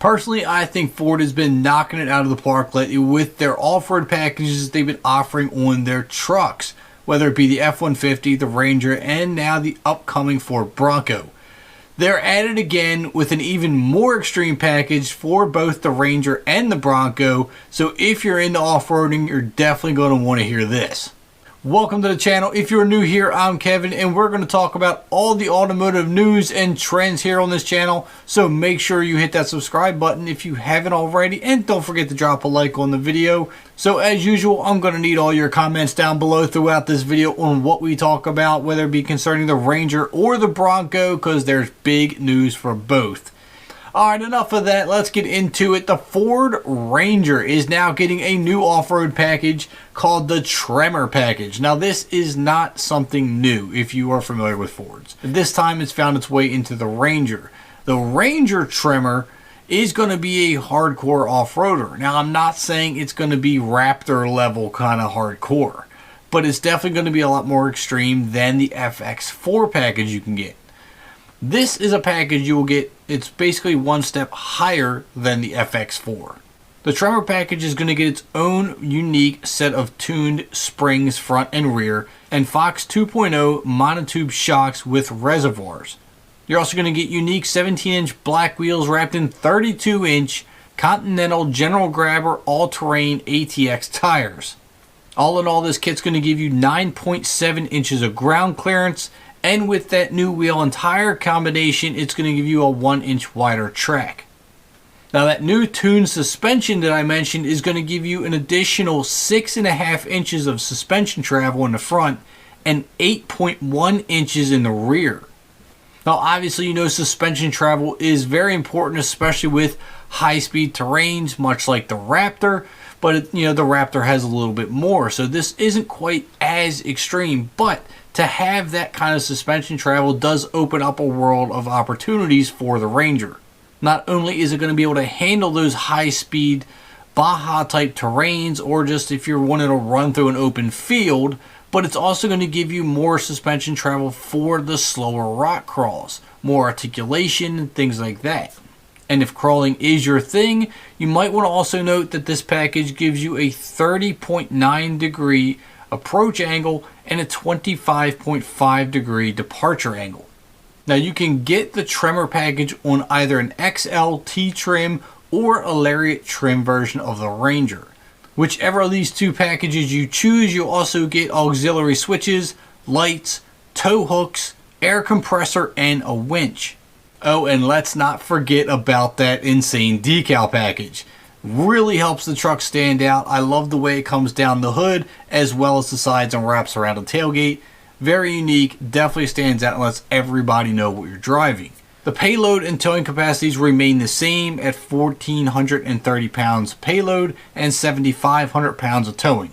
Personally, I think Ford has been knocking it out of the park lately with their off-road packages they've been offering on their trucks, whether it be the F-150, the Ranger, and now the upcoming Ford Bronco. They're at it again with an even more extreme package for both the Ranger and the Bronco, so if you're into off-roading, you're definitely going to want to hear this. Welcome to the channel. If you're new here, I'm Kevin, and we're going to talk about all the automotive news and trends here on this channel, so make sure you hit that subscribe button if you haven't already, and don't forget to drop a like on the video. So as usual, I'm going to need all your comments down below throughout this video on what we talk about, whether it be concerning the Ranger or the Bronco, because there's big news for both. Alright, enough of that. Let's get into it. The Ford Ranger is now getting a new off-road package called the Tremor package. Now, this is not something new if you are familiar with Fords. This time it's found its way into the Ranger. The Ranger Tremor is going to be a hardcore off-roader. Now, I'm not saying it's going to be Raptor level kind of hardcore, but it's definitely going to be a lot more extreme than the FX4 package you can get. This is a package you will get. It's basically one step higher than the FX4. The Tremor package is going to get its own unique set of tuned springs front and rear and Fox 2.0 monotube shocks with reservoirs. You're also going to get unique 17-inch black wheels wrapped in 32-inch Continental General Grabber all-terrain ATX tires. All in all, this kit's going to give you 9.7 inches of ground clearance, and with that new wheel and tire combination, it's going to give you a 1-inch wider track. Now, that new tuned suspension that I mentioned is going to give you an additional 6.5 inches of suspension travel in the front and 8.1 inches in the rear. Now, obviously, you know suspension travel is very important, especially with high-speed terrains, much like the Raptor. But, the Raptor has a little bit more, so this isn't quite as extreme. But to have that kind of suspension travel does open up a world of opportunities for the Ranger. Not only is it going to be able to handle those high-speed Baja-type terrains, or just if you're wanting to run through an open field, but it's also going to give you more suspension travel for the slower rock crawls, more articulation, and things like that. And if crawling is your thing, you might want to also note that this package gives you a 30.9 degree approach angle and a 25.5 degree departure angle. Now, you can get the Tremor package on either an XL T trim or a Lariat trim version of the Ranger. Whichever of these two packages you choose, you'll also get auxiliary switches, lights, tow hooks, air compressor, and a winch. Oh, and let's not forget about that insane decal package. Really helps the truck stand out. I love the way it comes down the hood as well as the sides and wraps around the tailgate. Very unique, definitely stands out and lets everybody know what you're driving. The payload and towing capacities remain the same at 1,430 pounds payload and 7,500 pounds of towing.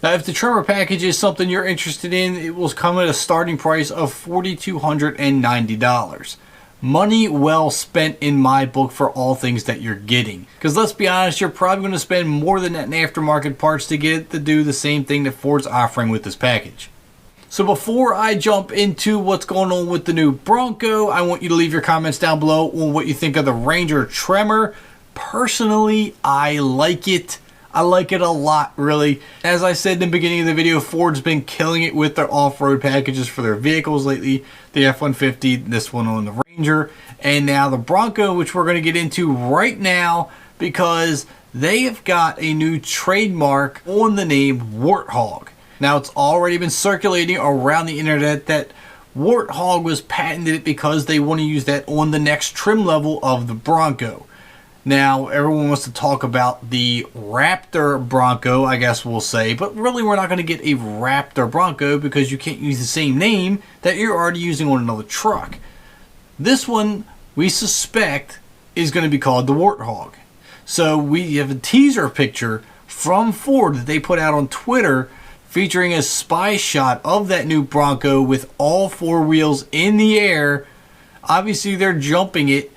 Now, if the Tremor package is something you're interested in, it will come at a starting price of $4,290. Money well spent in my book for all things that you're getting. Because let's be honest, you're probably going to spend more than that in aftermarket parts to get it to do the same thing that Ford's offering with this package. So before I jump into what's going on with the new Bronco, I want you to leave your comments down below on what you think of the Ranger Tremor. Personally, I like it. I like it a lot, really. As I said in the beginning of the video, Ford's been killing it with their off-road packages for their vehicles lately. The F-150, this one on the Ranger, and now the Bronco, which we're going to get into right now because they have got a new trademark on the name Warthog. Now, it's already been circulating around the internet that Warthog was patented because they want to use that on the next trim level of the Bronco. Now, everyone wants to talk about the Raptor Bronco, I guess we'll say, but really we're not going to get a Raptor Bronco because you can't use the same name that you're already using on another truck. This one, we suspect, is going to be called the Warthog. So we have a teaser picture from Ford that they put out on Twitter featuring a spy shot of that new Bronco with all four wheels in the air. Obviously, they're jumping it.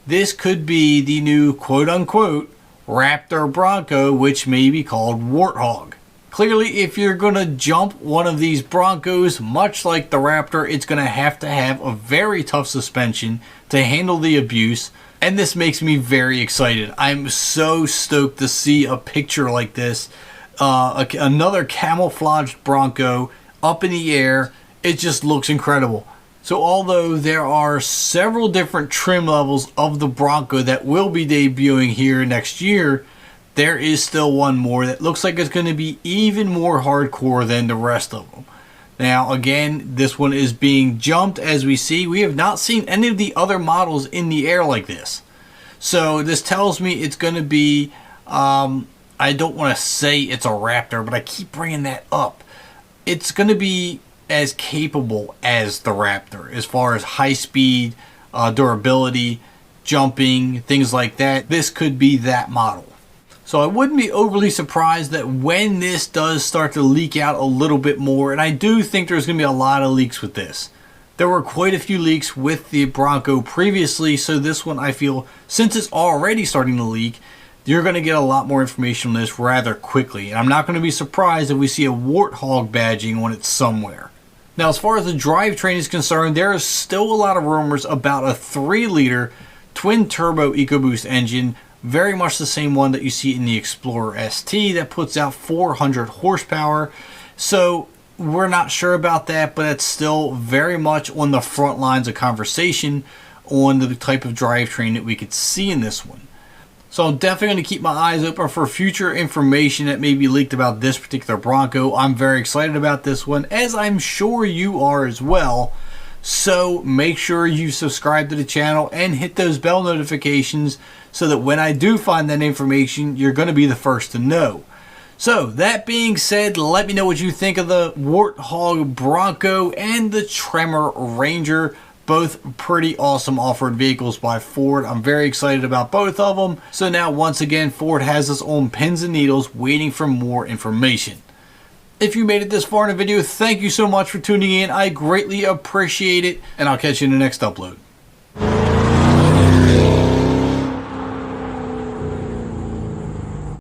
This could be the new quote-unquote Raptor Bronco, which may be called Warthog. Clearly, if you're going to jump one of these Broncos, much like the Raptor, it's going to have a very tough suspension to handle the abuse. And this makes me very excited. I'm so stoked to see a picture like this. Another camouflaged Bronco up in the air. It just looks incredible. So although there are several different trim levels of the Bronco that will be debuting here next year, there is still one more that looks like it's going to be even more hardcore than the rest of them. Now again, this one is being jumped as we see. We have not seen any of the other models in the air like this. So this tells me it's going to be, I don't want to say it's a Raptor, but I keep bringing that up. It's going to be as capable as the Raptor as far as high speed, durability, jumping, things like that. This could be that model. So I wouldn't be overly surprised that when this does start to leak out a little bit more, and I do think there's going to be a lot of leaks with this. There were quite a few leaks with the Bronco previously, so this one I feel, since it's already starting to leak, you're going to get a lot more information on this rather quickly. And I'm not going to be surprised if we see a Warthog badging on it somewhere. Now, as far as the drivetrain is concerned, there is still a lot of rumors about a 3-liter twin-turbo EcoBoost engine, very much the same one that you see in the Explorer ST that puts out 400 horsepower. So we're not sure about that, but it's still very much on the front lines of conversation on the type of drivetrain that we could see in this one. So I'm definitely going to keep my eyes open for future information that may be leaked about this particular Bronco. I'm very excited about this one, as I'm sure you are as well. So make sure you subscribe to the channel and hit those bell notifications so that when I do find that information, you're going to be the first to know. So that being said, let me know what you think of the Warthog Bronco and the Tremor Ranger. Both pretty awesome off-road vehicles by Ford. I'm very excited about both of them. So now once again, Ford has us on pins and needles waiting for more information. If you made it this far in the video, thank you so much for tuning in. I greatly appreciate it, and I'll catch you in the next upload.